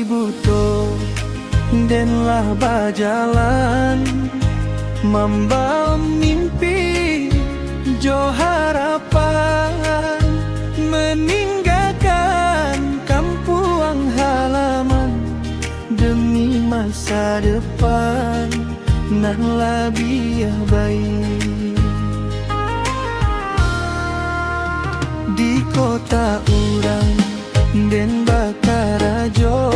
buto denlah berjalan membawa mimpi jo harapan meninggalkan kampung halaman demi masa depan nah lebih baik. Di kota urang den Bakarajo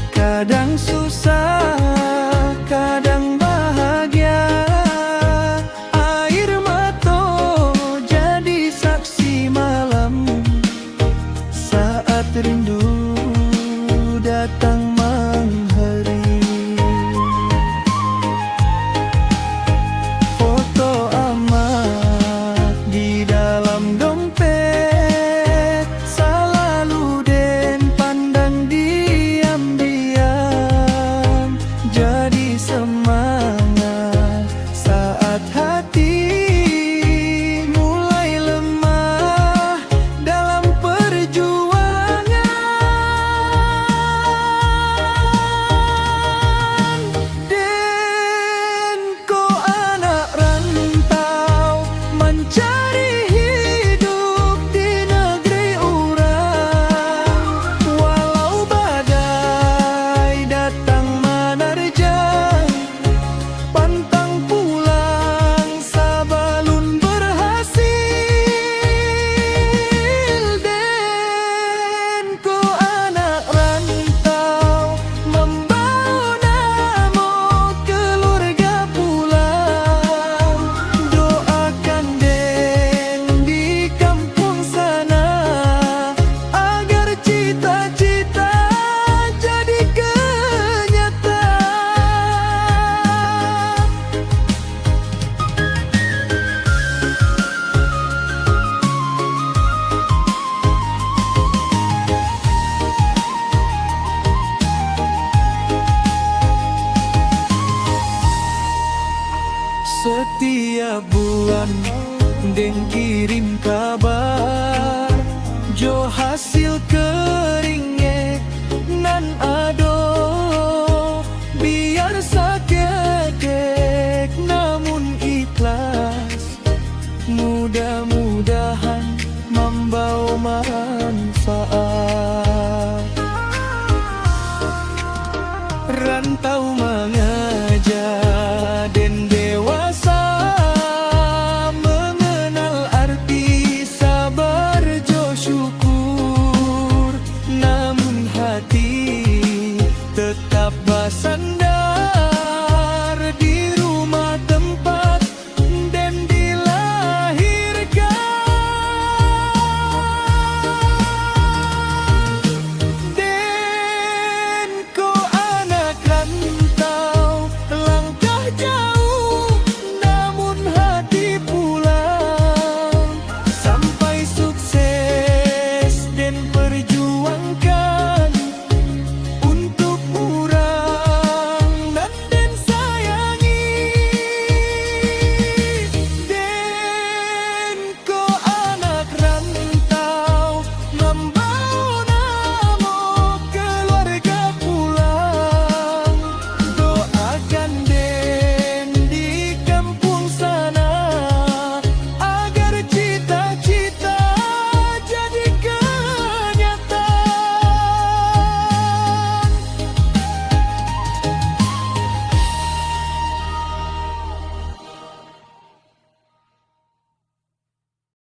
kadang susah kadang bahagia, air mata jadi saksi malam saat rindu datang menghari. Foto amat di dalam dompet selalu den pandang diam-diam jadi semangat saat hati mulai lemah dalam perjuangan. Den ko anak rantau mencari hidup di negeri urang, walau badai datang menerjang pantang pulang sebelum berhasil. Den ko anak rantau membawa nama keluarga pulang, doakan Den di kampung sana agar cita-cita jadi kenyataan. Setiap bulan Den kirim kabar jo hasil keringat